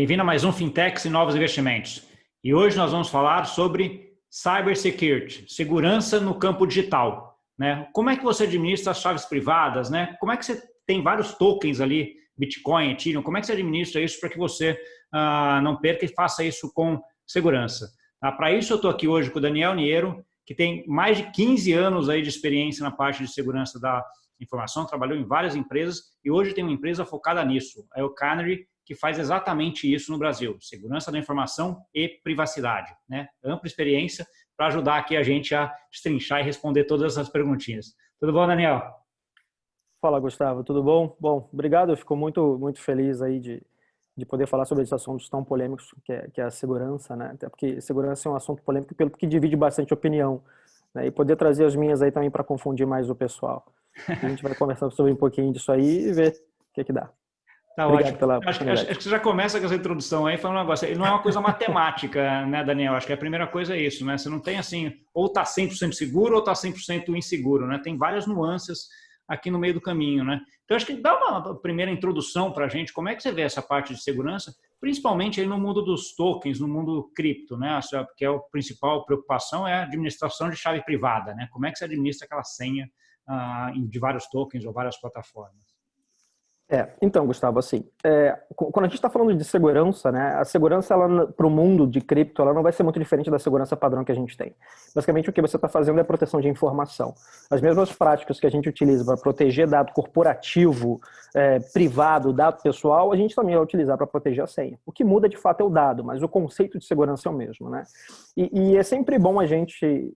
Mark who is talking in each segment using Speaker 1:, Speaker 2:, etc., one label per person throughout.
Speaker 1: Bem-vindo a mais um Fintechs e Novos Investimentos. E hoje nós vamos falar sobre Cybersecurity, segurança no campo digital, né? Como é que você administra as chaves privadas, né? Como é que você tem vários tokens ali, Bitcoin, Ethereum, como é que você administra isso para que você não perca e faça isso com segurança? Para isso eu estou aqui hoje com o Daniel Niero, que tem mais de 15 anos aí de experiência na parte de segurança da informação, trabalhou em várias empresas e hoje tem uma empresa focada nisso, a Canary, que faz exatamente isso no Brasil, segurança da informação e privacidade, né? Ampla experiência para ajudar aqui a gente a destrinchar e responder todas essas perguntinhas. Tudo bom, Daniel?
Speaker 2: Fala, Gustavo, tudo bom? Bom, obrigado, eu fico muito feliz aí de poder falar sobre esses assuntos tão polêmicos que é a segurança, né? Até porque segurança é um assunto polêmico pelo que divide bastante opinião, né? E poder trazer as minhas aí também para confundir mais o pessoal. A gente vai conversar sobre um pouquinho disso aí e ver o que dá.
Speaker 1: Tá
Speaker 2: Obrigado
Speaker 1: ótimo.
Speaker 2: pela
Speaker 1: Acho
Speaker 2: oportunidade.
Speaker 1: que você já começa com essa introdução aí falando um negócio. Ele não é uma coisa matemática, né, Daniel? Acho que a primeira coisa é isso, né? Você não tem assim, ou está 100% seguro ou está 100% inseguro, né? Tem várias nuances aqui no meio do caminho, né? Então, acho que dá uma primeira introdução para a gente. Como é que você vê essa parte de segurança, principalmente aí no mundo dos tokens, no mundo cripto, né? Que é a principal preocupação é a administração de chave privada, né? Como é que você administra aquela senha de vários tokens ou várias plataformas?
Speaker 2: Então, Gustavo, assim, quando a gente está falando de segurança, né, a segurança para o mundo de cripto, ela não vai ser muito diferente da segurança padrão que a gente tem. Basicamente, o que você está fazendo é proteção de informação. As mesmas práticas que a gente utiliza para proteger dado corporativo, privado, dado pessoal, a gente também vai utilizar para proteger a senha. O que muda, de fato, é o dado, mas o conceito de segurança é o mesmo, né? E é sempre bom a gente,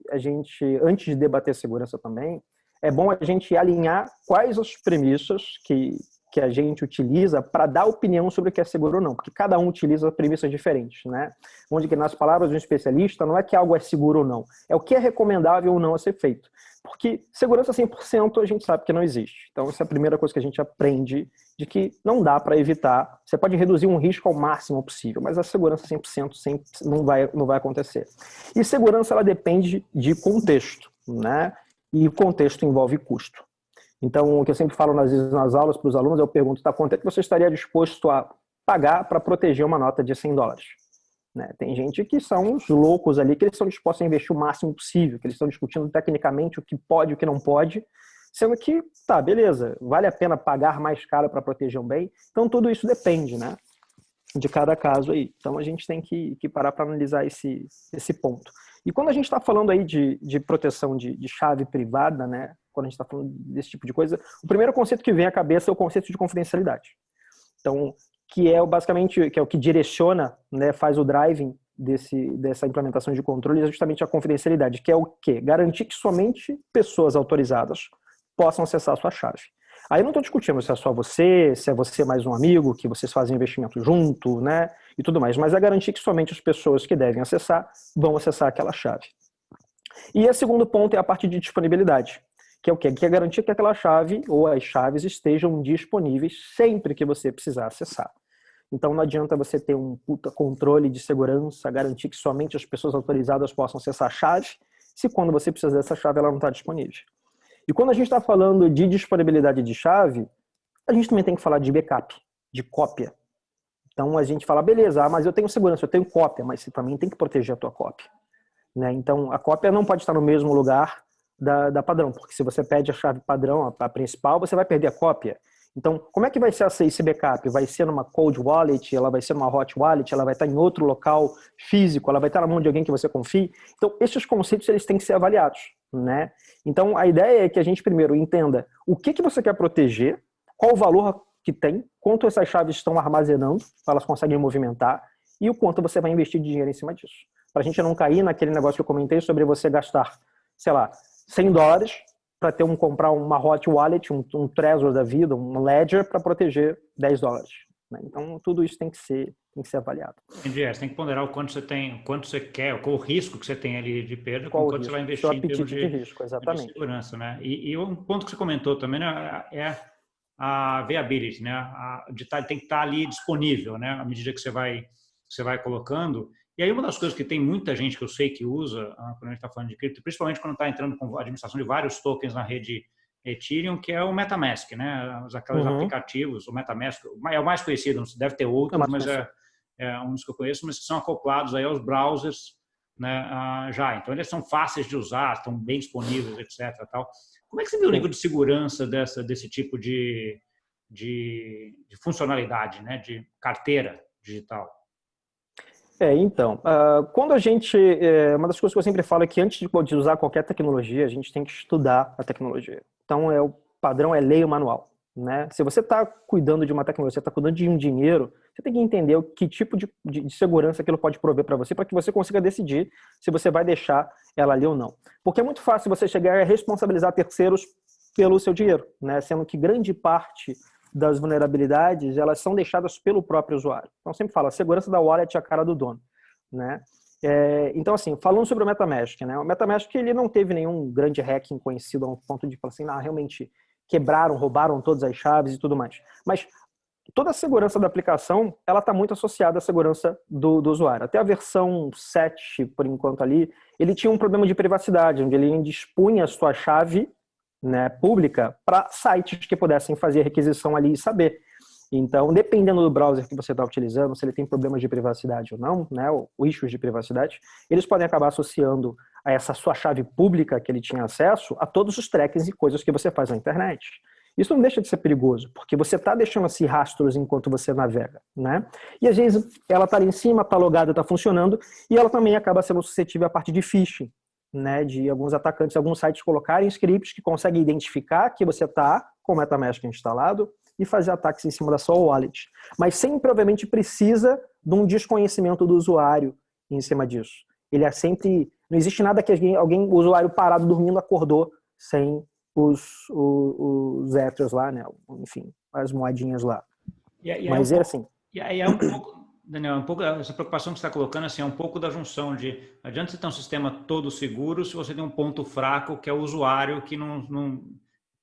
Speaker 2: antes de debater segurança também, é bom a gente alinhar quais as premissas que a gente utiliza para dar opinião sobre o que é seguro ou não, porque cada um utiliza premissas diferentes, né? Onde que nas palavras de um especialista não é que algo é seguro ou não, é o que é recomendável ou não a ser feito. Porque segurança 100% a gente sabe que não existe. Então essa é a primeira coisa que a gente aprende, de que não dá para evitar. Você pode reduzir um risco ao máximo possível, mas a segurança 100% sempre não vai acontecer. E segurança ela depende de contexto, né? E o contexto envolve custo. Então, o que eu sempre falo nas aulas para os alunos, eu pergunto, quanto é que você estaria disposto a pagar para proteger uma nota de $100? Né? Tem gente que são uns loucos ali, que eles estão dispostos a investir o máximo possível, que eles estão discutindo tecnicamente o que pode e o que não pode, sendo que, beleza, vale a pena pagar mais caro para proteger um bem? Então, tudo isso depende, né, de cada caso aí. Então, a gente tem que parar para analisar esse ponto. E quando a gente está falando aí de proteção de chave privada, né, quando a gente está falando desse tipo de coisa, o primeiro conceito que vem à cabeça é o conceito de confidencialidade. Então, que é basicamente que é o que direciona, né, faz o driving dessa implementação de controle, é justamente a confidencialidade, que é o quê? Garantir que somente pessoas autorizadas possam acessar a sua chave. Aí eu não estou discutindo se é só você, se é você mais um amigo, que vocês fazem investimento junto, né, e tudo mais, mas é garantir que somente as pessoas que devem acessar vão acessar aquela chave. E o segundo ponto é a parte de disponibilidade, que é o quê? Que é garantir que aquela chave ou as chaves estejam disponíveis sempre que você precisar acessar. Então não adianta você ter um puta controle de segurança, garantir que somente as pessoas autorizadas possam acessar a chave, se quando você precisa dessa chave ela não está disponível. E quando a gente está falando de disponibilidade de chave, a gente também tem que falar de backup, de cópia. Então a gente fala, beleza, mas eu tenho segurança, eu tenho cópia, mas você também tem que proteger a tua cópia. Né? Então a cópia não pode estar no mesmo lugar da padrão, porque se você pede a chave padrão, a principal, você vai perder a cópia. Então, como é que vai ser esse backup? Vai ser numa cold wallet, ela vai ser numa hot wallet, ela vai estar em outro local físico, ela vai estar na mão de alguém que você confie? Então, esses conceitos eles têm que ser avaliados, né? Então, a ideia é que a gente primeiro entenda o que você quer proteger, qual o valor que tem, quanto essas chaves estão armazenando, elas conseguem movimentar, e o quanto você vai investir de dinheiro em cima disso. Para a gente não cair naquele negócio que eu comentei sobre você gastar, sei lá, $100 para comprar uma hot wallet, um Trezor da vida, um Ledger para proteger $10. Né? Então, tudo isso tem que ser avaliado.
Speaker 1: Entendi. Você tem que ponderar o quanto você tem, o quanto você quer, qual o risco que você tem ali de perda, com quanto você vai investir em termos
Speaker 2: de risco, exatamente.
Speaker 1: De segurança, né? E um ponto que você comentou também, né, é a viability, né? Tem que estar ali disponível, né? À medida que você vai colocando. E aí uma das coisas que tem muita gente que eu sei que usa quando a gente está falando de cripto, principalmente quando está entrando com a administração de vários tokens na rede Ethereum, que é o MetaMask, né? Aqueles aplicativos, o MetaMask é o mais conhecido, deve ter outros, mas uns que eu conheço, mas que são acoplados aí aos browsers, né, já. Então, eles são fáceis de usar, estão bem disponíveis, etc. Tal. Como é que você vê o nível de segurança desse tipo de funcionalidade, né, de carteira digital?
Speaker 2: Então, quando a gente, uma das coisas que eu sempre falo é que antes de usar qualquer tecnologia, a gente tem que estudar a tecnologia. Então, o padrão é leia o manual, né? Se você está cuidando de uma tecnologia, você está cuidando de um dinheiro, você tem que entender que tipo de segurança aquilo pode prover para você que você consiga decidir se você vai deixar ela ali ou não. Porque é muito fácil você chegar a responsabilizar terceiros pelo seu dinheiro, né? Sendo que grande parte das vulnerabilidades, elas são deixadas pelo próprio usuário. Então, eu sempre falo, a segurança da wallet é a cara do dono, né? Então, assim, falando sobre o MetaMask, né? O MetaMask, ele não teve nenhum grande hacking conhecido a um ponto de falar assim, realmente quebraram, roubaram todas as chaves e tudo mais. Mas toda a segurança da aplicação, ela está muito associada à segurança do usuário. Até a versão 7, por enquanto ali, ele tinha um problema de privacidade, onde ele dispunha a sua chave, né, pública para sites que pudessem fazer requisição ali e saber. Então, dependendo do browser que você está utilizando, se ele tem problemas de privacidade ou não, né, ou issues de privacidade, eles podem acabar associando a essa sua chave pública que ele tinha acesso a todos os trackings e coisas que você faz na internet. Isso não deixa de ser perigoso, porque você está deixando assim rastros enquanto você navega, né? E às vezes ela está ali em cima, está logada, está funcionando, e ela também acaba sendo suscetível à parte de phishing, né, de alguns atacantes, alguns sites colocarem scripts que conseguem identificar que você está com o MetaMask instalado e fazer ataques em cima da sua wallet. Mas sempre, obviamente, precisa de um desconhecimento do usuário em cima disso. Ele é sempre... Não existe nada que o usuário parado dormindo acordou sem os Ethers lá, né? Enfim, as moedinhas lá. Mas é assim...
Speaker 1: E aí é um pouco... Daniel, um pouco essa preocupação que você está colocando assim, é um pouco da junção de não adianta você ter um sistema todo seguro se você tem um ponto fraco que é o usuário que não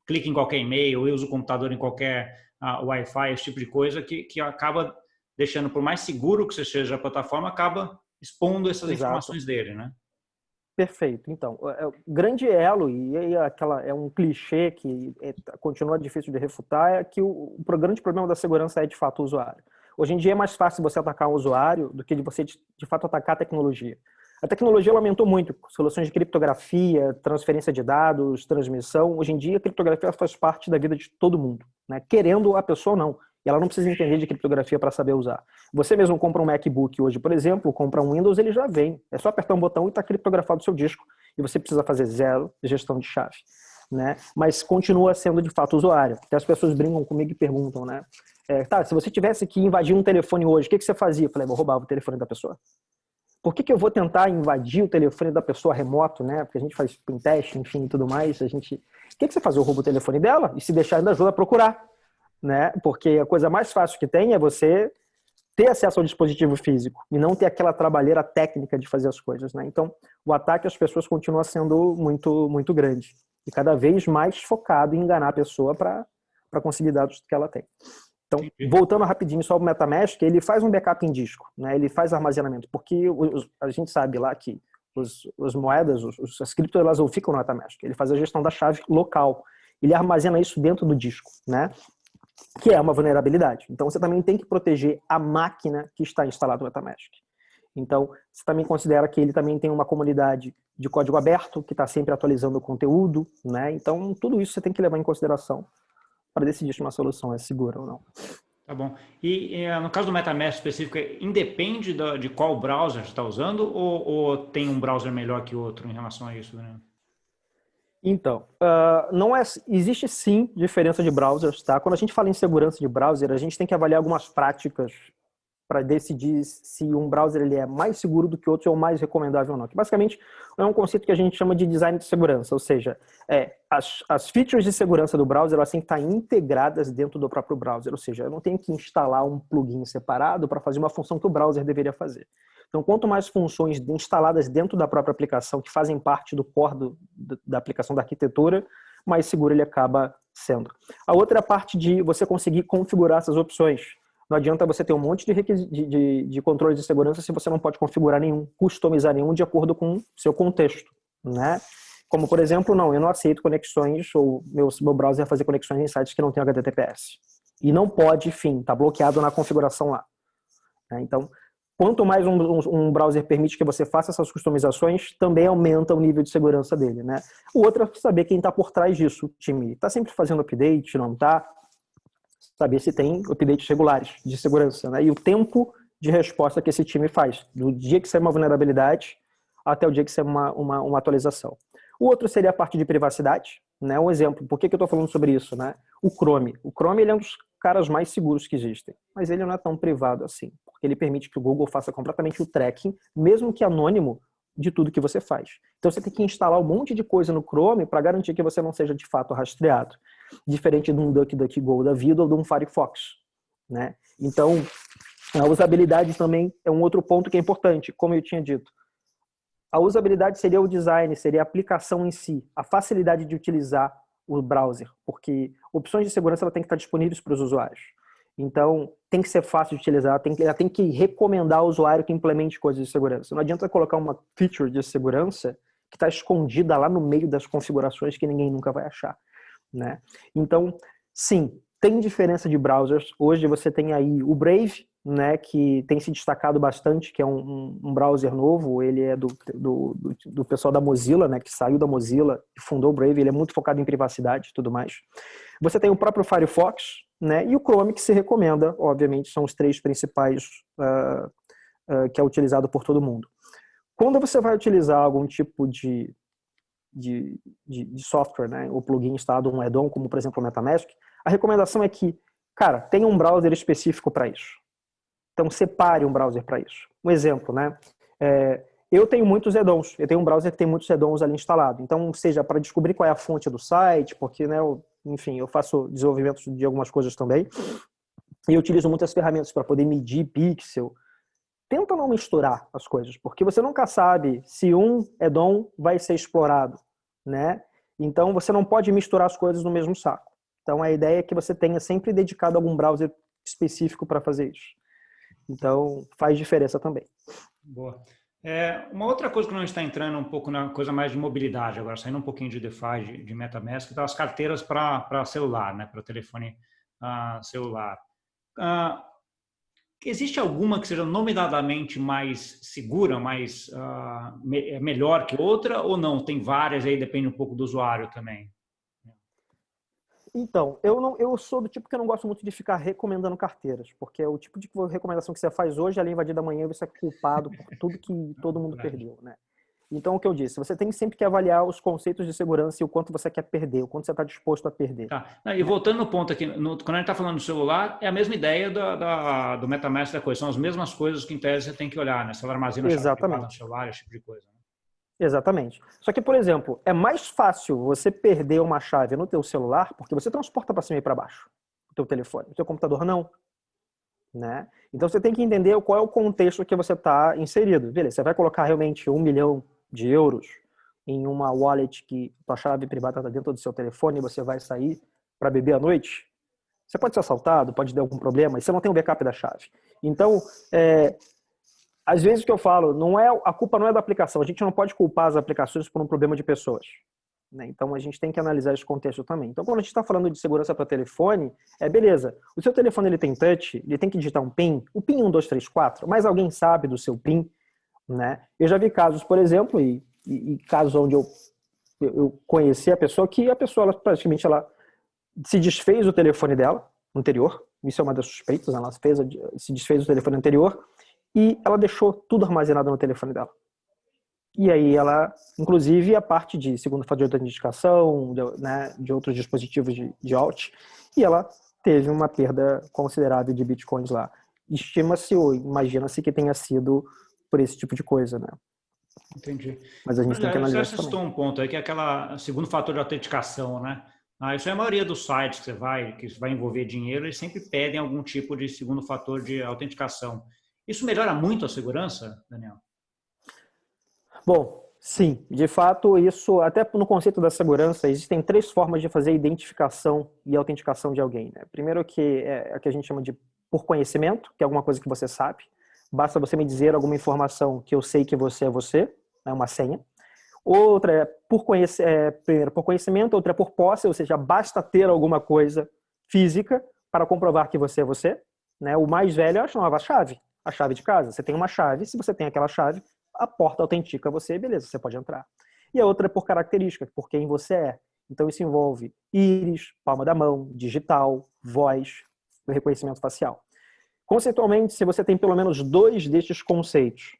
Speaker 1: clica em qualquer e-mail, usa o computador em qualquer Wi-Fi, esse tipo de coisa que acaba deixando, por mais seguro que você seja a plataforma, acaba expondo essas informações dele, né?
Speaker 2: Perfeito. Então, o grande elo, e é um clichê que continua difícil de refutar, é que o grande problema da segurança é, de fato, o usuário. Hoje em dia é mais fácil você atacar o usuário do que de você, de fato, atacar a tecnologia. A tecnologia aumentou muito, soluções de criptografia, transferência de dados, transmissão. Hoje em dia, a criptografia faz parte da vida de todo mundo, né? Querendo a pessoa ou não. E ela não precisa entender de criptografia para saber usar. Você mesmo compra um MacBook hoje, por exemplo, compra um Windows, ele já vem. É só apertar um botão e está criptografado o seu disco. E você precisa fazer zero gestão de chave, né? Mas continua sendo, de fato, usuário. Até as pessoas brincam comigo e perguntam, né? Se você tivesse que invadir um telefone hoje, o que você fazia? Eu falei, vou roubar o telefone da pessoa. Por que eu vou tentar invadir o telefone da pessoa remoto, né? Porque a gente faz teste, enfim, e tudo mais. O que você faz? Eu roubo o telefone dela e, se deixar, ainda ajuda a procurar, né? Porque a coisa mais fácil que tem é você ter acesso ao dispositivo físico e não ter aquela trabalheira técnica de fazer as coisas, né? Então, o ataque às pessoas continua sendo muito, muito grande e cada vez mais focado em enganar a pessoa para conseguir dados que ela tem. Então, voltando rapidinho só ao MetaMask, ele faz um backup em disco, né? Ele faz armazenamento, porque a gente sabe lá que as moedas, as criptos, elas não ficam no MetaMask. Ele faz a gestão da chave local. Ele armazena isso dentro do disco, né? Que é uma vulnerabilidade. Então, você também tem que proteger a máquina que está instalada no MetaMask. Então, você também considera que ele também tem uma comunidade de código aberto, que está sempre atualizando o conteúdo, né? Então, tudo isso você tem que levar em consideração para decidir se uma solução é segura ou não.
Speaker 1: Tá bom. E no caso do MetaMask específico, independe de qual browser você está usando ou tem um browser melhor que outro em relação a isso, né?
Speaker 2: Então, existe sim diferença de browsers, tá? Quando a gente fala em segurança de browser, a gente tem que avaliar algumas práticas para decidir se um browser ele é mais seguro do que outro ou mais recomendável ou não. Que basicamente é um conceito que a gente chama de design de segurança, ou seja, as features de segurança do browser elas têm que estar integradas dentro do próprio browser, ou seja, eu não tenho que instalar um plugin separado para fazer uma função que o browser deveria fazer. Então, quanto mais funções instaladas dentro da própria aplicação, que fazem parte do core da aplicação da arquitetura, mais seguro ele acaba sendo. A outra é a parte de você conseguir configurar essas opções. Não adianta você ter um monte de controles de segurança se você não pode configurar nenhum, customizar nenhum de acordo com o seu contexto, né? Como, por exemplo, eu não aceito conexões, ou meu browser vai fazer conexões em sites que não tem HTTPS. E não pode, enfim, está bloqueado na configuração lá. Então, quanto mais um browser permite que você faça essas customizações, também aumenta o nível de segurança dele, né? O outro é saber quem está por trás disso. O time está sempre fazendo update, não está? Saber se tem updates regulares de segurança, né? E o tempo de resposta que esse time faz, do dia que sai uma vulnerabilidade até o dia que sai uma atualização. O outro seria a parte de privacidade, né? Um exemplo, por que eu estou falando sobre isso, né? O Chrome. O Chrome ele é um dos caras mais seguros que existem, mas ele não é tão privado assim, porque ele permite que o Google faça completamente o tracking, mesmo que anônimo, de tudo que você faz. Então você tem que instalar um monte de coisa no Chrome para garantir que você não seja de fato rastreado, diferente de um DuckDuckGo da vida ou de um Firefox, né? Então a usabilidade também é um outro ponto que é importante, como eu tinha dito. A usabilidade seria o design, seria a aplicação em si, a facilidade de utilizar o browser, porque opções de segurança ela tem que estar disponíveis para os usuários. Então, tem que ser fácil de utilizar, ela tem que recomendar ao usuário que implemente coisas de segurança. Não adianta colocar uma feature de segurança que está escondida lá no meio das configurações que ninguém nunca vai achar, né? Então, sim, tem diferença de browsers. Hoje você tem aí o Brave, né, que tem se destacado bastante, que é um browser novo. Ele é do pessoal da Mozilla, né, que saiu da Mozilla e fundou o Brave. Ele é muito focado em privacidade e tudo mais. Você tem o próprio Firefox, né, e o Chrome, que se recomenda, obviamente, são os três principais que é utilizado por todo mundo. Quando você vai utilizar algum tipo de software, né, ou plugin instalado, um add-on, como por exemplo o MetaMask, a recomendação é que, cara, tenha um browser específico para isso. Então, separe um browser para isso. Um exemplo, né? Eu tenho muitos add-ons. Eu tenho um browser que tem muitos add-ons ali instalado. Então, seja para descobrir qual é a fonte do site, porque, né, enfim, eu faço desenvolvimento de algumas coisas também. E eu utilizo muitas ferramentas para poder medir pixel. Tenta não misturar as coisas, porque você nunca sabe se um add-on vai ser explorado, né? Então, você não pode misturar as coisas no mesmo saco. Então, a ideia é que você tenha sempre dedicado algum browser específico para fazer isso. Então, faz diferença também.
Speaker 1: Boa. Uma outra coisa que a gente está entrando um pouco na coisa mais de mobilidade agora, saindo um pouquinho de DeFi, de MetaMask, tá as carteiras para celular, né, para telefone celular. Existe alguma que seja nominadamente mais segura, melhor que outra, ou não? Tem várias, aí depende um pouco do usuário também.
Speaker 2: Então, eu sou do tipo que eu não gosto muito de ficar recomendando carteiras, porque é o tipo de recomendação que você faz hoje, ela é invadida amanhã e você é culpado por tudo que todo mundo perdeu, né? Então, o que eu disse, você tem sempre que avaliar os conceitos de segurança e o quanto você quer perder, o quanto você está disposto a perder.
Speaker 1: Tá. E voltando no ponto aqui, quando a gente está falando do celular, é a mesma ideia do MetaMask da coisa, são as mesmas coisas que em tese você tem que olhar, né? Se ela armazena a chave privada no celular, esse tipo de coisa. Né?
Speaker 2: Exatamente. Só que, por exemplo, é mais fácil você perder uma chave no teu celular porque você transporta para cima e para baixo o teu telefone. O teu computador não. Né? Então você tem que entender qual é o contexto que você está inserido. Beleza, você vai colocar realmente 1 milhão de euros em uma wallet que tua chave privada está dentro do seu telefone e você vai sair para beber à noite? Você pode ser assaltado, pode ter algum problema e você não tem o backup da chave. Então, às vezes o que eu falo, a culpa não é da aplicação. A gente não pode culpar as aplicações por um problema de pessoas. Né? Então a gente tem que analisar esse contexto também. Então quando a gente está falando de segurança para telefone, beleza. O seu telefone ele tem touch, ele tem que digitar um PIN, o PIN 1234, mas alguém sabe do seu PIN, né? Eu já vi casos, por exemplo, e casos onde eu conheci a pessoa que a pessoa ela, praticamente ela se desfez o telefone dela anterior. Isso é uma das suspeitas. Ela se desfez o telefone anterior e ela deixou tudo armazenado no telefone dela. E aí ela, inclusive, a parte de segundo fator de autenticação, né, de outros dispositivos de alt, e ela teve uma perda considerável de bitcoins lá. Estima-se ou imagina-se que tenha sido por esse tipo de coisa, né?
Speaker 1: Entendi.
Speaker 2: Mas a gente tem que analisar isso
Speaker 1: também. Você citou um ponto aí, que é aquela segundo fator de autenticação, né? Isso é a maioria dos sites que vai envolver dinheiro, eles sempre pedem algum tipo de segundo fator de autenticação. Isso melhora muito a segurança, Daniel?
Speaker 2: Bom, sim. De fato, isso, até no conceito da segurança, existem 3 formas de fazer identificação e autenticação de alguém. Né? Primeiro que é a que a gente chama de por conhecimento, que é alguma coisa que você sabe. Basta você me dizer alguma informação que eu sei que você é você, né? Uma senha. Outra é primeiro por conhecimento, outra é por posse, ou seja, basta ter alguma coisa física para comprovar que você é você. Né? O mais velho é a nova chave. a chave de casa. Você tem uma chave, se você tem aquela chave, a porta autentica você, beleza, você pode entrar. E a outra é por característica, por quem você é. Então isso envolve íris, palma da mão, digital, voz, reconhecimento facial. Conceitualmente, se você tem pelo menos 2 destes conceitos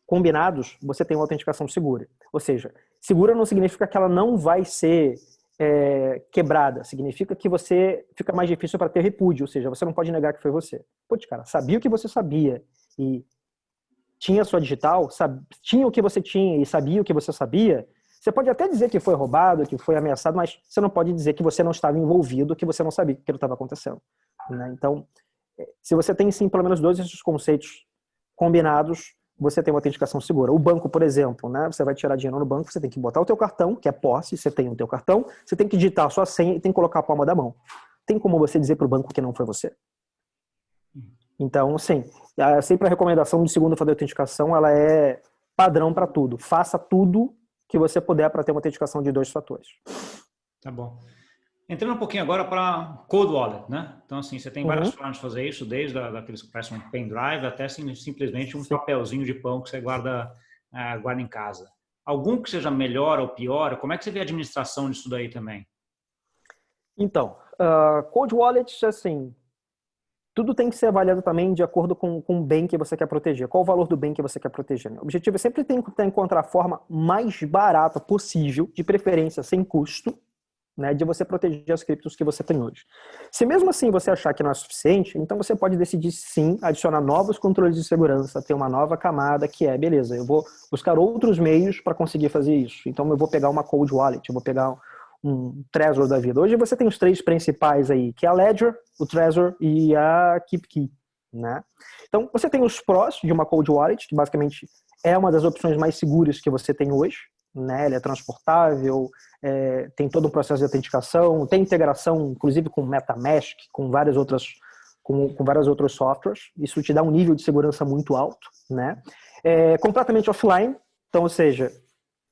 Speaker 2: combinados, você tem uma autenticação segura. Ou seja, segura não significa que ela não vai ser quebrada. Significa que você fica mais difícil para ter repúdio. Ou seja, você não pode negar que foi você. Putz, cara, sabia o que você sabia e tinha a sua digital, tinha o que você tinha e sabia o que você sabia, você pode até dizer que foi roubado, que foi ameaçado, mas você não pode dizer que você não estava envolvido, que você não sabia que aquilo estava acontecendo. Né? Então, se você tem, sim, pelo menos 2 desses conceitos combinados, você tem uma autenticação segura. O banco, por exemplo, né? Você vai tirar dinheiro no banco, você tem que botar o teu cartão, que é posse, você tem o teu cartão, você tem que digitar a sua senha e tem que colocar a palma da mão. Tem como você dizer para o banco que não foi você? Então, sim, sempre a recomendação de segundo fator de autenticação, ela é padrão para tudo. Faça tudo que você puder para ter uma autenticação de 2 fatores.
Speaker 1: Tá bom. Entrando um pouquinho agora para Cold Wallet, né? Então, assim, você tem várias formas de fazer isso, desde daqueles que parecem um pendrive até simplesmente um papelzinho de pão que você guarda em casa. Algum que seja melhor ou pior? Como é que você vê a administração disso daí também?
Speaker 2: Então, Cold Wallet, assim, tudo tem que ser avaliado também de acordo com o bem que você quer proteger. Qual o valor do bem que você quer proteger? Né? O objetivo é sempre tentar encontrar a forma mais barata possível, de preferência sem custo, né, de você proteger as criptos que você tem hoje. Se mesmo assim você achar que não é suficiente, então você pode decidir sim adicionar novos controles de segurança, ter uma nova camada que é, beleza, eu vou buscar outros meios para conseguir fazer isso. Então eu vou pegar uma Cold Wallet, eu vou pegar um Trezor da vida. Hoje você tem os 3 principais aí, que é a Ledger, o Trezor e a KeepKey, né? Então você tem os prós de uma Cold Wallet, que basicamente é uma das opções mais seguras que você tem hoje, né? Ele é transportável, tem todo o processo de autenticação, tem integração, inclusive com MetaMask, com várias outras com vários outros softwares. Isso te dá um nível de segurança muito alto, né? Completamente offline, então, ou seja,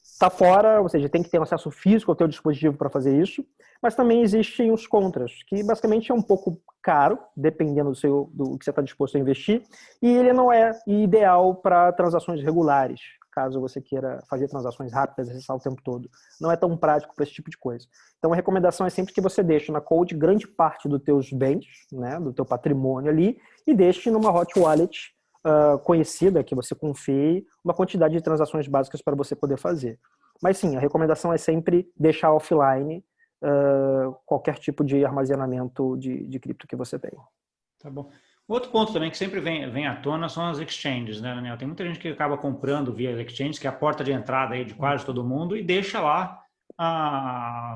Speaker 2: está fora, ou seja, tem que ter um acesso físico ao teu dispositivo para fazer isso, mas também existem os contras, que basicamente é um pouco caro, dependendo do que você está disposto a investir, e ele não é ideal para transações regulares, caso você queira fazer transações rápidas, acessar o tempo todo. Não é tão prático para esse tipo de coisa. Então a recomendação é sempre que você deixe na Cold grande parte dos teus bens, né, do teu patrimônio ali, e deixe numa hot wallet conhecida, que você confie, uma quantidade de transações básicas para você poder fazer. Mas sim, a recomendação é sempre deixar offline qualquer tipo de armazenamento de cripto que você tem.
Speaker 1: Tá bom. Outro ponto também que sempre vem à tona são as exchanges, né, Daniel? Tem muita gente que acaba comprando via exchanges, que é a porta de entrada aí de quase todo mundo, e deixa lá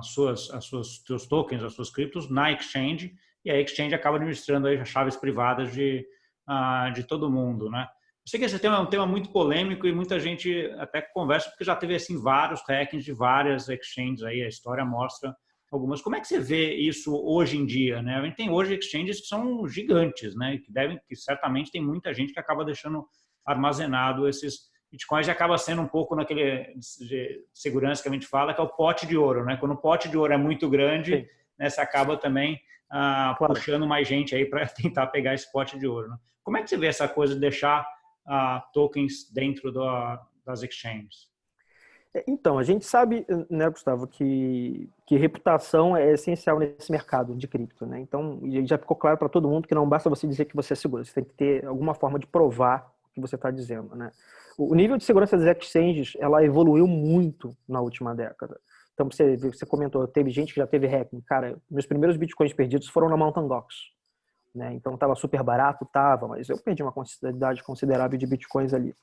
Speaker 1: seus tokens, as suas criptos na exchange, e a exchange acaba administrando aí as chaves privadas de todo mundo, né? Eu sei que esse tema é um tema muito polêmico e muita gente até conversa, porque já teve assim vários hackings de várias exchanges aí, a história mostra algumas. Como é que você vê isso hoje em dia, né? A gente tem hoje exchanges que são gigantes, né? Que certamente tem muita gente que acaba deixando armazenado esses bitcoins e acaba sendo um pouco naquele de segurança que a gente fala, que é o pote de ouro, né? Quando o pote de ouro é muito grande, né, você acaba também puxando mais gente aí para tentar pegar esse pote de ouro, né? Como é que você vê essa coisa de deixar tokens dentro das exchanges?
Speaker 2: Então, a gente sabe, né, Gustavo, que reputação é essencial nesse mercado de cripto, né? Então, já ficou claro para todo mundo que não basta você dizer que você é seguro, você tem que ter alguma forma de provar o que você está dizendo, né? O nível de segurança das exchanges, ela evoluiu muito na última década. Então, você comentou, teve gente que já teve hacking. Cara, meus primeiros bitcoins perdidos foram na Mt. Gox, né? Então, estava super barato, mas eu perdi uma quantidade considerável de bitcoins ali.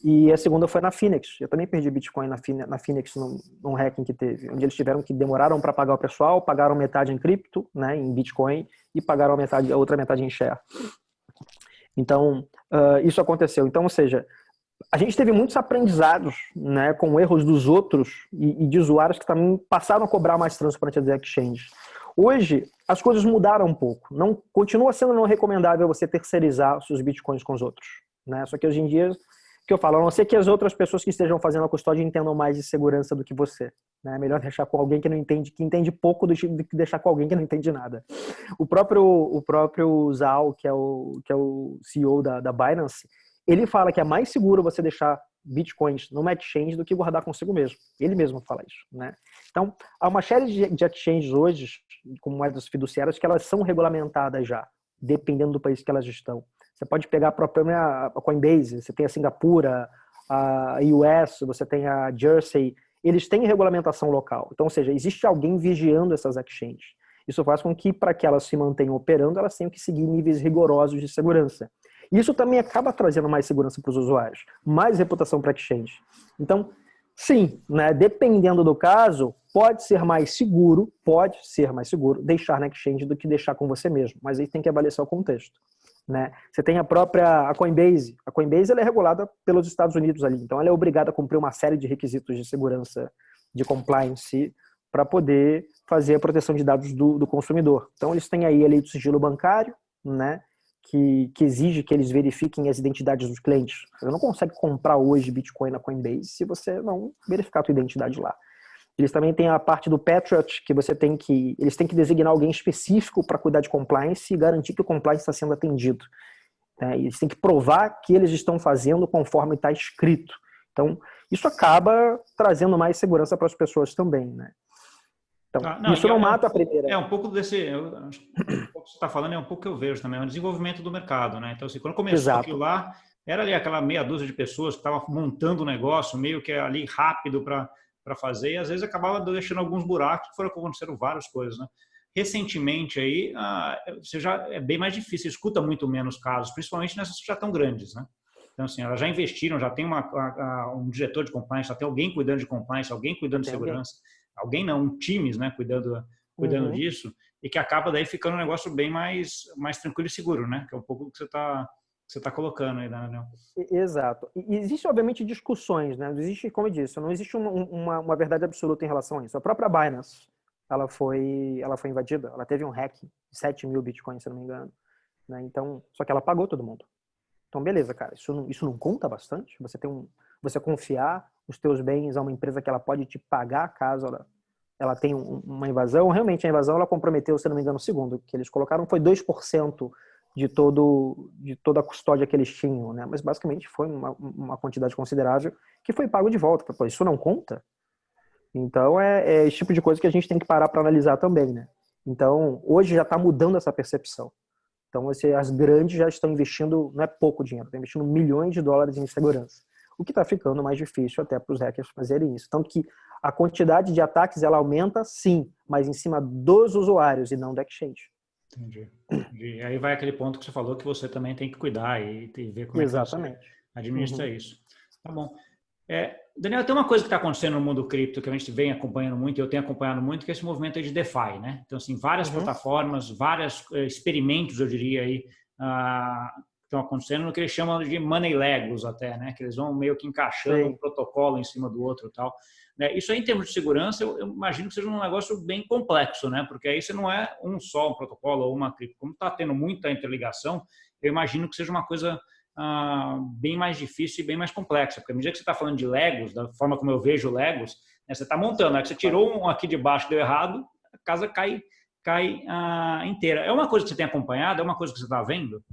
Speaker 2: E a segunda foi na Phoenix. Eu também perdi Bitcoin na Phoenix num hacking que teve, onde eles demoraram para pagar o pessoal, pagaram metade em cripto, né, em Bitcoin, e pagaram a outra metade em share. Então, isso aconteceu. Então, ou seja, a gente teve muitos aprendizados, né, com erros dos outros e de usuários que também passaram a cobrar mais transparência das exchanges. Hoje, as coisas mudaram um pouco. Continua sendo não recomendável você terceirizar os seus Bitcoins com os outros, né? Só que hoje em dia que eu falo, a não ser que as outras pessoas que estejam fazendo a custódia entendam mais de segurança do que você. Né? É melhor deixar com alguém que não entende, que entende pouco do que deixar com alguém que não entende nada. O próprio Zhao, que é o CEO da Binance, ele fala que é mais seguro você deixar bitcoins numa exchange do que guardar consigo mesmo. Ele mesmo fala isso. Né? Então, há uma série de exchanges hoje, como moedas fiduciárias, que elas são regulamentadas já, dependendo do país que elas estão. Você pode pegar a própria Coinbase, você tem a Singapura, a US, você tem a Jersey, eles têm regulamentação local. Então, ou seja, existe alguém vigiando essas exchanges. Isso faz com que, para que elas se mantenham operando, elas tenham que seguir níveis rigorosos de segurança. Isso também acaba trazendo mais segurança para os usuários, mais reputação para a exchange. Então, sim, né, dependendo do caso, pode ser mais seguro deixar na exchange do que deixar com você mesmo. Mas aí tem que avaliar o contexto. Né? Você tem a Coinbase. A Coinbase ela é regulada pelos Estados Unidos ali, então ela é obrigada a cumprir uma série de requisitos de segurança, de compliance, para poder fazer a proteção de dados do consumidor. Então eles têm aí a lei do sigilo bancário, né? que exige que eles verifiquem as identidades dos clientes. Você não consegue comprar hoje Bitcoin na Coinbase se você não verificar a sua identidade lá. Eles também têm a parte do Patriot, que eles têm que designar alguém específico para cuidar de compliance e garantir que o compliance está sendo atendido. Eles têm que provar que eles estão fazendo conforme está escrito. Então, isso acaba trazendo mais segurança para as pessoas também, né? Então, isso não mata a primeira.
Speaker 1: É um pouco desse... o que você está falando é um pouco que eu vejo também, é um desenvolvimento do mercado, né? Então, assim, quando começou aquilo lá, era ali aquela meia dúzia de pessoas que estavam montando um negócio meio que ali rápido para fazer, e às vezes acabava deixando alguns buracos, que foram acontecendo várias coisas, né? Recentemente aí, você já é bem mais difícil, escuta muito menos casos, principalmente nessas que já estão grandes, né? Então, assim, elas já investiram, já tem um diretor de compliance, já tem alguém cuidando de compliance, alguém cuidando de segurança, alguém não, times, né, cuidando disso, e que acaba daí ficando um negócio bem mais tranquilo e seguro, né? Que é um pouco o que você tá colocando aí, Daniel.
Speaker 2: Exato. E existe, obviamente, discussões, né? Não existe, como eu disse, não existe uma verdade absoluta em relação a isso. A própria Binance, ela foi invadida, ela teve um hack de 7 mil bitcoins, se não me engano. Né? Então, só que ela pagou todo mundo. Então, beleza, cara, isso não conta bastante? Você confiar os teus bens a uma empresa que ela pode te pagar caso ela tenha uma invasão. Realmente, a invasão, ela comprometeu, se não me engano, o segundo que eles colocaram foi 2% de toda a custódia que eles tinham, né? Mas basicamente foi uma quantidade considerável que foi pago de volta. Pô, isso não conta? Então, é esse tipo de coisa que a gente tem que parar para analisar também, né? Então, hoje já está mudando essa percepção. Então, as grandes já estão investindo, não é pouco dinheiro, estão investindo milhões de dólares em segurança. O que está ficando mais difícil até para os hackers fazerem isso. Tanto que a quantidade de ataques, ela aumenta, sim, mas em cima dos usuários e não da exchange.
Speaker 1: Entendi. E aí vai aquele ponto que você falou que você também tem que cuidar e ver como é que você administra isso. Tá bom. Daniel, tem uma coisa que está acontecendo no mundo cripto que a gente vem acompanhando muito, eu tenho acompanhado muito, que é esse movimento aí de DeFi, né? Então, assim, várias plataformas, vários experimentos, eu diria aí, estão acontecendo no que eles chamam de money legos até, né? Que eles vão meio que encaixando um protocolo em cima do outro e tal. Né? Isso aí, em termos de segurança, eu imagino que seja um negócio bem complexo, né? Porque aí você não é um protocolo ou uma cripto. Como está tendo muita interligação, eu imagino que seja uma coisa bem mais difícil e bem mais complexa, porque à medida que você está falando de Legos, da forma como eu vejo Legos, né, você está montando, você tirou um aqui de baixo, deu errado, a casa cai inteira. É uma coisa que você tem acompanhado? É uma coisa que você está vendo?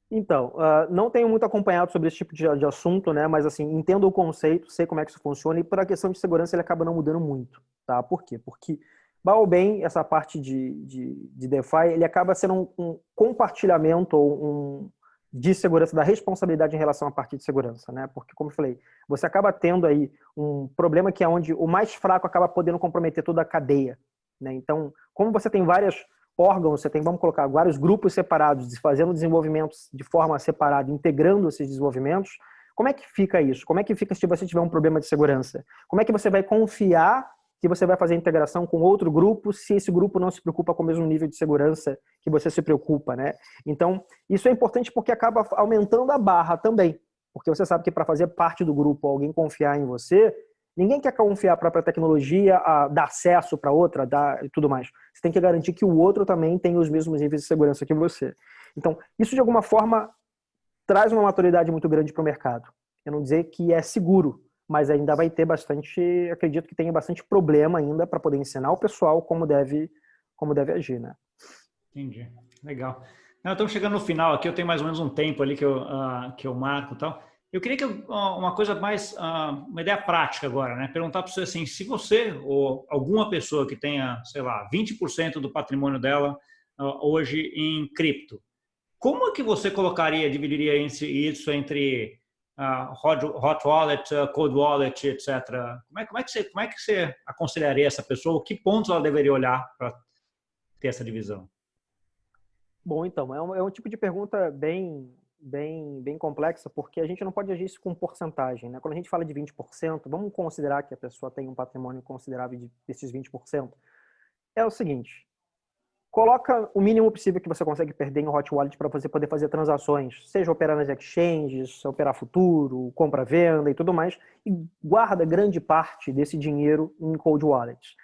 Speaker 2: Então, não tenho muito acompanhado sobre esse tipo de assunto, né? Mas assim, entendo o conceito, sei como é que isso funciona, e por a questão de segurança ele acaba não mudando muito, tá? Por quê? Porque, mal ou bem, essa parte de DeFi, ele acaba sendo um compartilhamento ou de segurança, da responsabilidade em relação à parte de segurança, né? Porque, como eu falei, você acaba tendo aí um problema que é onde o mais fraco acaba podendo comprometer toda a cadeia, né? Então, como você tem vários órgãos, você tem, vamos colocar, vários grupos separados, fazendo desenvolvimentos de forma separada, integrando esses desenvolvimentos, como é que fica isso? Como é que fica se você tiver um problema de segurança? Como é que você vai confiar que você vai fazer integração com outro grupo se esse grupo não se preocupa com o mesmo nível de segurança que você se preocupa, né? Então, isso é importante porque acaba aumentando a barra também. Porque você sabe que para fazer parte do grupo, alguém confiar em você, ninguém quer confiar a própria tecnologia, dar acesso para outra, e tudo mais. Você tem que garantir que o outro também tem os mesmos níveis de segurança que você. Então, isso de alguma forma traz uma maturidade muito grande para o mercado. Eu não dizer que é seguro, mas ainda vai ter bastante, acredito que tenha bastante problema ainda para poder ensinar o pessoal como deve agir, né?
Speaker 1: Entendi. Legal. Não, estamos chegando no final aqui, eu tenho mais ou menos um tempo ali que eu marco e tal. Eu queria que uma coisa mais, uma ideia prática agora, né? Perguntar para você assim, se você ou alguma pessoa que tenha, sei lá, 20% do patrimônio dela hoje em cripto, como é que você colocaria, dividiria isso entre hot wallet, cold wallet, etc. Como é que você aconselharia essa pessoa? Que pontos ela deveria olhar para ter essa divisão?
Speaker 2: Bom, então, é um tipo de pergunta bem complexa, porque a gente não pode agir isso com porcentagem, né? Quando a gente fala de 20%, vamos considerar que a pessoa tem um patrimônio considerável desses 20%. É o seguinte, coloca o mínimo possível que você consegue perder em hot wallet para você poder fazer transações, seja operar nas exchanges, operar futuro, compra-venda e tudo mais, e guarda grande parte desse dinheiro em cold wallets.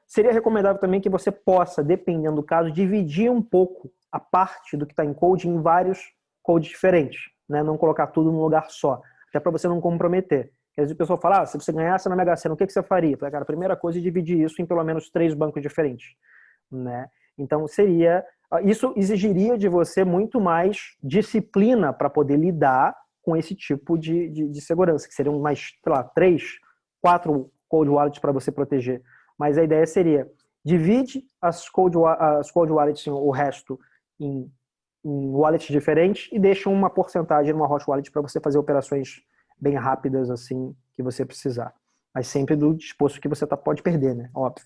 Speaker 2: Seria recomendável também que você possa, dependendo do caso, dividir um pouco a parte do que está em cold em vários codes diferentes, né? Não colocar tudo num lugar só, até para você não comprometer. Às vezes o pessoal fala, se você ganhasse na Mega Sena, o que você faria? Eu falei, cara, a primeira coisa é dividir isso em pelo menos 3 bancos diferentes, né? Então isso exigiria de você muito mais disciplina para poder lidar com esse tipo de segurança, que seriam mais, sei lá, 3, 4 cold wallets para você proteger. Mas a ideia seria, divide as cold wallets, o resto, em wallets diferentes e deixa uma porcentagem numa hot wallet para você fazer operações bem rápidas assim que você precisar. Mas sempre do disposto que você pode perder, né? Óbvio.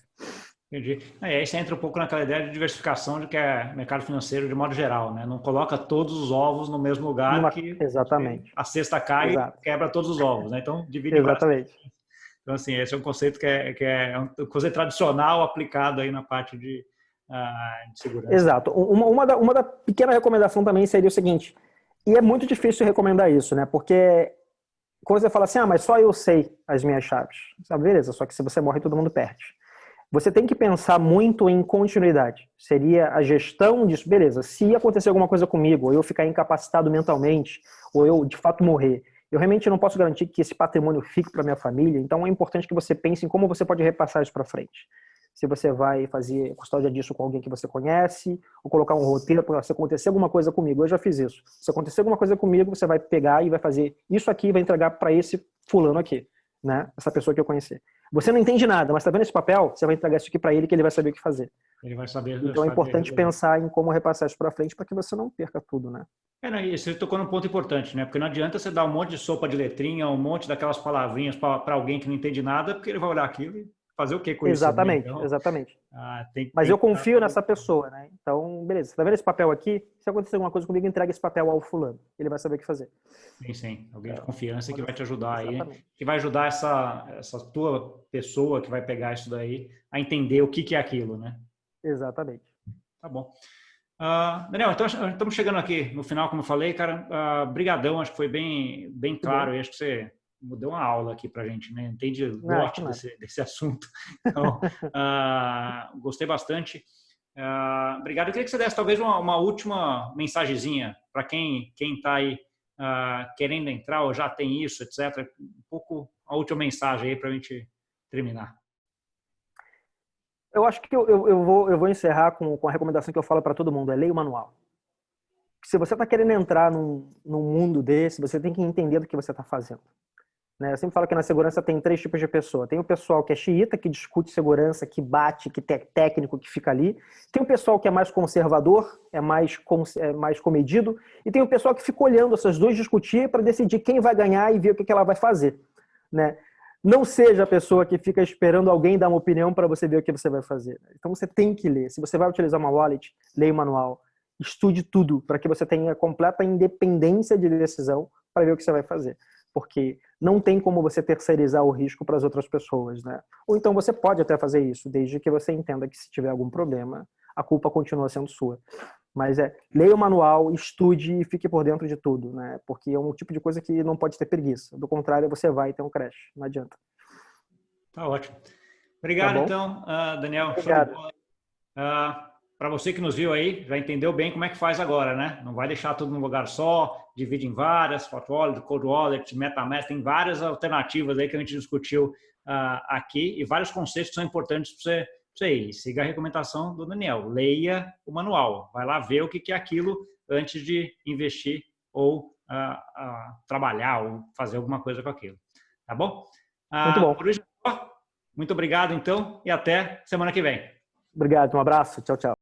Speaker 1: Entendi. E aí você entra um pouco naquela ideia de diversificação de que é mercado financeiro de modo geral, né? Não coloca todos os ovos no mesmo lugar que
Speaker 2: Exatamente.
Speaker 1: a cesta cai e
Speaker 2: Exato.
Speaker 1: quebra todos os ovos, né? Então divide em várias.
Speaker 2: Exatamente.
Speaker 1: Então, assim, esse é um conceito que é um conceito tradicional aplicado aí na parte de segurança.
Speaker 2: Exato. Uma da pequena recomendação também seria o seguinte, e é muito difícil recomendar isso, né? Porque quando você fala assim, mas só eu sei as minhas chaves. Sabe, beleza, só que se você morre, todo mundo perde. Você tem que pensar muito em continuidade. Seria a gestão disso. Beleza, se acontecer alguma coisa comigo, ou eu ficar incapacitado mentalmente, ou eu de fato morrer, eu realmente não posso garantir que esse patrimônio fique para minha família. Então é importante que você pense em como você pode repassar isso para frente. Se você vai fazer custódia disso com alguém que você conhece, ou colocar um roteiro para se acontecer alguma coisa comigo. Eu já fiz isso. Se acontecer alguma coisa comigo, você vai pegar e vai fazer isso aqui e vai entregar para esse fulano aqui, né? Essa pessoa que eu conheci. Você não entende nada, mas tá vendo esse papel? Você vai entregar isso aqui para ele que ele vai saber o que fazer.
Speaker 1: Ele vai saber.
Speaker 2: Então é importante pensar em como repassar isso para frente para que você não perca tudo, né?
Speaker 1: Não, e você tocou num ponto importante, né? Porque não adianta você dar um monte de sopa de letrinha, um monte daquelas palavrinhas para alguém que não entende nada, porque ele vai olhar aquilo e fazer o que com isso?
Speaker 2: Exatamente,
Speaker 1: Então,
Speaker 2: exatamente.
Speaker 1: tem
Speaker 2: Mas eu
Speaker 1: que
Speaker 2: confio nessa pessoa, né? Então, beleza. Você tá vendo esse papel aqui? Se acontecer alguma coisa comigo, entrega esse papel ao fulano. Ele vai saber o que fazer.
Speaker 1: Sim. Alguém de confiança que vai te ajudar
Speaker 2: Exatamente.
Speaker 1: aí, que vai ajudar essa tua pessoa que vai pegar isso daí a entender o que é aquilo, né?
Speaker 2: Exatamente.
Speaker 1: Tá bom. Daniel, então estamos chegando aqui no final, como eu falei, cara, brigadão, acho que foi bem claro, e acho que você deu uma aula aqui pra gente, né? Entende lote desse assunto. Então, gostei bastante. Obrigado. Eu queria que você desse talvez uma última mensagenzinha para quem está aí querendo entrar ou já tem isso, etc. Um pouco a última mensagem aí para a gente terminar.
Speaker 2: Eu acho que eu vou encerrar com a recomendação que eu falo para todo mundo, é leia o manual. Se você está querendo entrar num mundo desse, você tem que entender do que você está fazendo. Né? Eu sempre falo que na segurança tem 3 tipos de pessoa. Tem o pessoal que é xiita, que discute segurança, que bate, que é técnico, que fica ali. Tem o pessoal que é mais conservador, é mais comedido. E tem o pessoal que fica olhando essas duas discutir para decidir quem vai ganhar e ver o que ela vai fazer. Né? Não seja a pessoa que fica esperando alguém dar uma opinião para você ver o que você vai fazer. Então você tem que ler. Se você vai utilizar uma wallet, leia o manual. Estude tudo para que você tenha completa independência de decisão para ver o que você vai fazer. Porque não tem como você terceirizar o risco para as outras pessoas, né? Ou então você pode até fazer isso, desde que você entenda que se tiver algum problema, a culpa continua sendo sua. Mas leia o manual, estude e fique por dentro de tudo, né? Porque é um tipo de coisa que não pode ter preguiça. Do contrário, você vai ter um crash. Não adianta.
Speaker 1: Tá ótimo. Obrigado,
Speaker 2: tá
Speaker 1: então, Daniel.
Speaker 2: Obrigado.
Speaker 1: Show de bola. para você que nos viu aí, já entendeu bem como é que faz agora, né? Não vai deixar tudo num lugar só, divide em várias, Hot Wallet, Cold Wallet, MetaMask, tem várias alternativas aí que a gente discutiu aqui e vários conceitos que são importantes para você ir. Siga a recomendação do Daniel, leia o manual, vai lá ver o que é aquilo antes de investir ou trabalhar ou fazer alguma coisa com aquilo. Tá bom?
Speaker 2: Muito bom.
Speaker 1: Por hoje, muito obrigado, então, e até semana que vem.
Speaker 2: Obrigado, um abraço. Tchau, tchau.